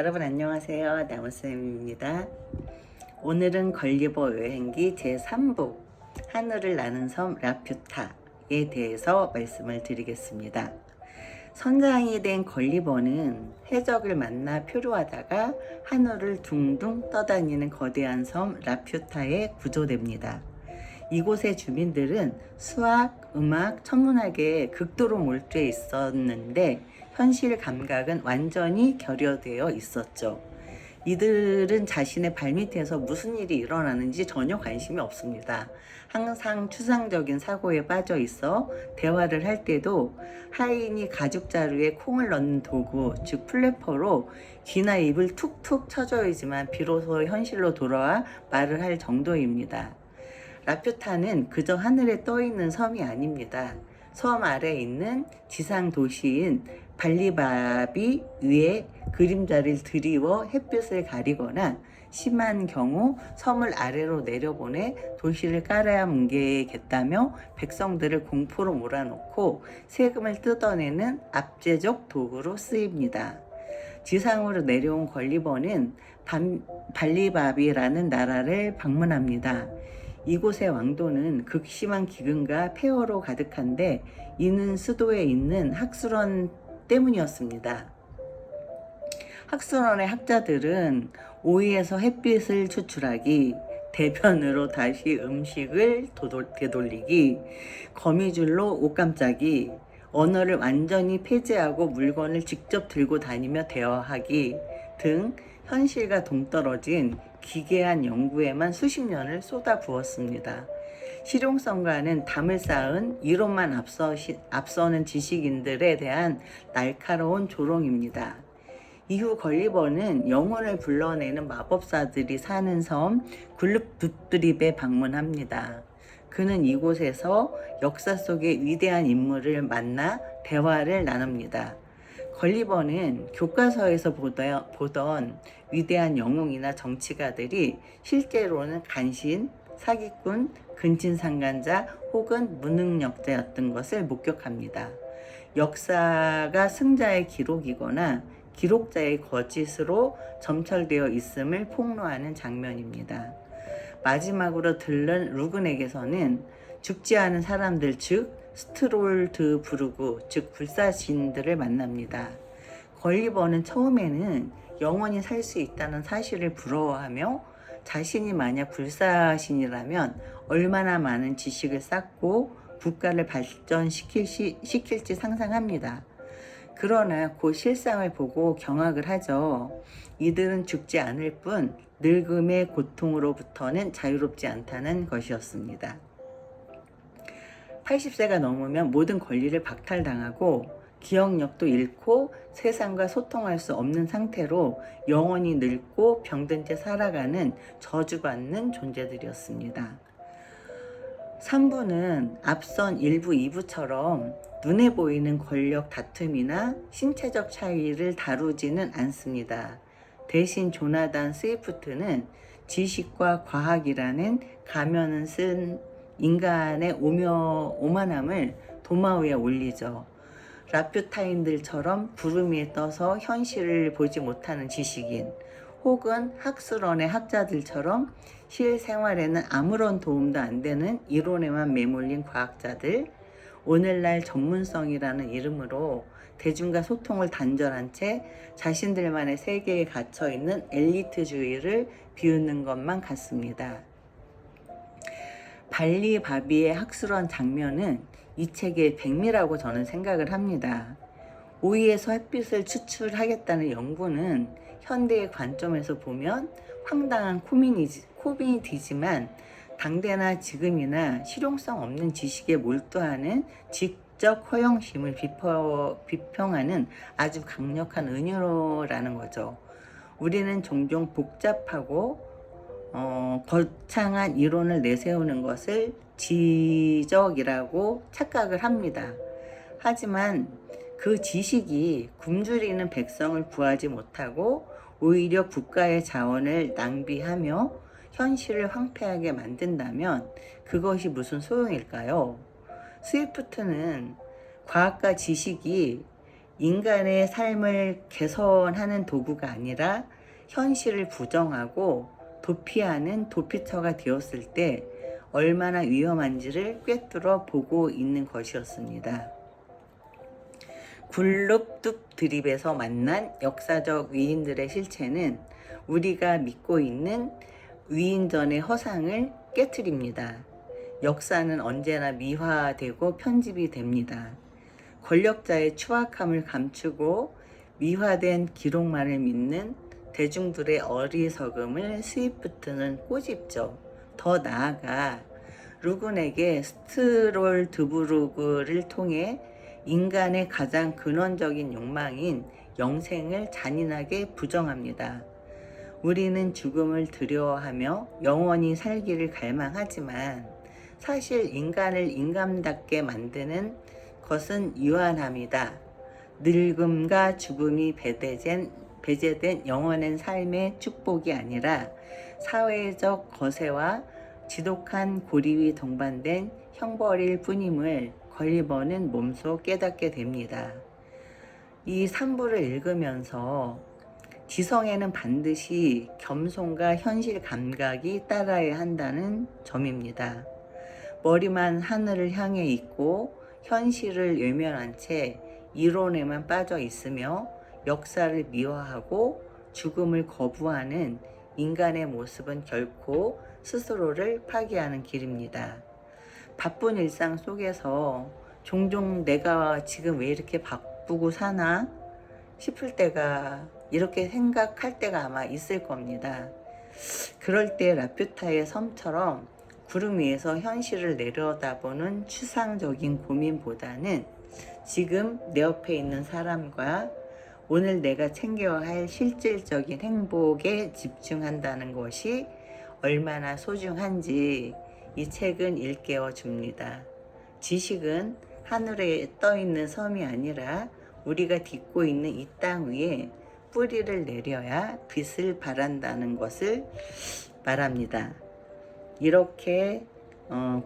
여러분 안녕하세요. 나무쌤입니다. 오늘은 걸리버 여행기 제3부 하늘을 나는 섬 라퓨타에 대해서 말씀을 드리겠습니다. 선장이 된 걸리버는 해적을 만나 표류하다가 하늘을 둥둥 떠다니는 거대한 섬 라퓨타에 구조됩니다. 이곳의 주민들은 수학, 음악, 천문학에 극도로 몰두해 있었는데 현실 감각은 완전히 결여되어 있었죠. 이들은 자신의 발밑에서 무슨 일이 일어나는지 전혀 관심이 없습니다. 항상 추상적인 사고에 빠져 있어 대화를 할 때도 하인이 가죽 자루에 콩을 넣는 도구, 즉 플래퍼로 귀나 입을 툭툭 쳐줘야지만 비로소 현실로 돌아와 말을 할 정도입니다. 라퓨타는 그저 하늘에 떠있는 섬이 아닙니다. 섬 아래에 있는 지상 도시인 발리바비 위에 그림자를 드리워 햇빛을 가리거나 심한 경우 섬을 아래로 내려보내 도시를 깔아야 뭉개겠다며 백성들을 공포로 몰아넣고 세금을 뜯어내는 압제적 도구로 쓰입니다. 지상으로 내려온 걸리버는 발리바비라는 나라를 방문합니다. 이곳의 왕도는 극심한 기근과 폐허로 가득한데 이는 수도에 있는 학술원 때문이었습니다. 학술원의 학자들은 오이에서 햇빛을 추출하기, 대변으로 다시 음식을 되돌리기, 거미줄로 옷 감싸기, 언어를 완전히 폐지하고 물건을 직접 들고 다니며 대화하기 등 현실과 동떨어진 기괴한 연구에만 수십 년을 쏟아부었습니다. 실용성과는 담을 쌓은 이론만 앞서는 지식인들에 대한 날카로운 조롱입니다. 이후 걸리버는 영혼을 불러내는 마법사들이 사는 섬 굴룹붓드립에 방문합니다. 그는 이곳에서 역사 속의 위대한 인물을 만나 대화를 나눕니다. 걸리버는 교과서에서 보던 위대한 영웅이나 정치가들이 실제로는 간신, 사기꾼, 근친상간자 혹은 무능력자였던 것을 목격합니다. 역사가 승자의 기록이거나 기록자의 거짓으로 점철되어 있음을 폭로하는 장면입니다. 마지막으로 들른 루근에게서는 죽지 않은 사람들 즉 스트롤드부르그 즉 불사신들을 만납니다. 걸리버는 처음에는 영원히 살 수 있다는 사실을 부러워하며 자신이 만약 불사신이라면 얼마나 많은 지식을 쌓고 국가를 발전시킬지 상상합니다. 그러나 그 실상을 보고 경악을 하죠. 이들은 죽지 않을 뿐 늙음의 고통으로부터는 자유롭지 않다는 것이었습니다. 80세가 넘으면 모든 권리를 박탈당하고 기억력도 잃고 세상과 소통할 수 없는 상태로 영원히 늙고 병든 채 살아가는 저주받는 존재들이었습니다. 3부는 앞선 1부, 2부처럼 눈에 보이는 권력 다툼이나 신체적 차이를 다루지는 않습니다. 대신 조나단 스위프트는 지식과 과학이라는 가면을 쓴 인간의 오만함을 도마 위에 올리죠. 라퓨타인들처럼 구름 위에 떠서 현실을 보지 못하는 지식인 혹은 학술원의 학자들처럼 실생활에는 아무런 도움도 안 되는 이론에만 매몰린 과학자들, 오늘날 전문성이라는 이름으로 대중과 소통을 단절한 채 자신들만의 세계에 갇혀있는 엘리트주의를 비웃는 것만 같습니다. 발리바비의 학술원 장면은 이 책의 백미라고 저는 생각을 합니다. 오이에서 햇빛을 추출하겠다는 연구는 현대의 관점에서 보면 황당한 코미디지만 당대나 지금이나 실용성 없는 지식에 몰두하는 지적 허영심을 비평하는 아주 강력한 은유라는 거죠. 우리는 종종 복잡하고 거창한 이론을 내세우는 것을 지적이라고 착각을 합니다. 하지만 그 지식이 굶주리는 백성을 구하지 못하고 오히려 국가의 자원을 낭비하며 현실을 황폐하게 만든다면 그것이 무슨 소용일까요? 스위프트는 과학과 지식이 인간의 삶을 개선하는 도구가 아니라 현실을 부정하고 도피하는 도피처가 되었을 때 얼마나 위험한지를 꿰뚫어 보고 있는 것이었습니다. 굴룹뚝 드립에서 만난 역사적 위인들의 실체는 우리가 믿고 있는 위인전의 허상을 깨트립니다. 역사는 언제나 미화되고 편집이 됩니다. 권력자의 추악함을 감추고 미화된 기록만을 믿는 대중들의 어리석음을 수입부트는 꼬집죠. 더 나아가 루군에게 스트롤드부르그를 통해 인간의 가장 근원적인 욕망인 영생을 잔인하게 부정합니다. 우리는 죽음을 두려워하며 영원히 살기를 갈망하지만 사실 인간을 인간답게 만드는 것은 유한함이다. 늙음과 죽음이 배제된 영원한 삶의 축복이 아니라 사회적 거세와 지독한 고립이 동반된 형벌일 뿐임을 걸리버는 몸소 깨닫게 됩니다. 이 3부를 읽으면서 지성에는 반드시 겸손과 현실 감각이 따라야 한다는 점입니다. 머리만 하늘을 향해 있고 현실을 외면한 채 이론에만 빠져 있으며 역사를 미화하고 죽음을 거부하는 인간의 모습은 결코 스스로를 파괴하는 길입니다. 바쁜 일상 속에서 종종 내가 지금 왜 이렇게 바쁘고 사나 싶을 때가 이렇게 생각할 때가 아마 있을 겁니다. 그럴 때 라퓨타의 섬처럼 구름 위에서 현실을 내려다보는 추상적인 고민보다는 지금 내 옆에 있는 사람과 오늘 내가 챙겨야 할 실질적인 행복에 집중한다는 것이 얼마나 소중한지 이 책은 일깨워 줍니다. 지식은 하늘에 떠 있는 섬이 아니라 우리가 딛고 있는 이 땅 위에 뿌리를 내려야 빛을 발한다는 것을 말합니다. 이렇게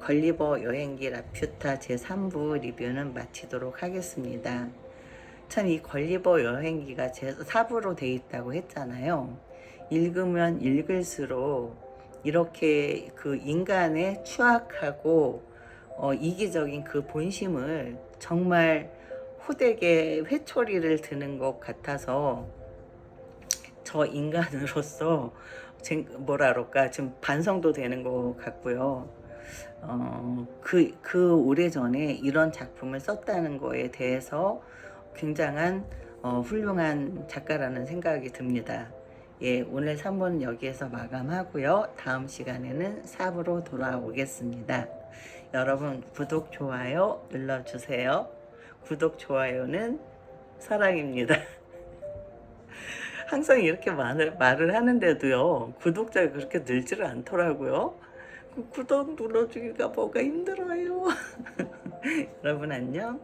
걸리버 여행기 라퓨타 제3부 리뷰는 마치도록 하겠습니다. 참 이 걸리버 여행기가 제4부로 돼 있다고 했잖아요. 읽으면 읽을수록 이렇게 그 인간의 추악하고 이기적인 그 본심을 정말 호되게 회초리를 드는 것 같아서 저 인간으로서 뭐라 그럴까 좀 반성도 되는 것 같고요. 그 오래전에 이런 작품을 썼다는 거에 대해서 굉장한 훌륭한 작가라는 생각이 듭니다. 예, 오늘 3부는 여기에서 마감하고요. 다음 시간에는 4부로 돌아오겠습니다. 여러분 구독, 좋아요 눌러주세요. 구독, 좋아요는 사랑입니다. 항상 이렇게 말을 하는데도요, 구독자가 그렇게 늘지를 않더라고요. 구독 눌러주기가 뭐가 힘들어요. 여러분 안녕.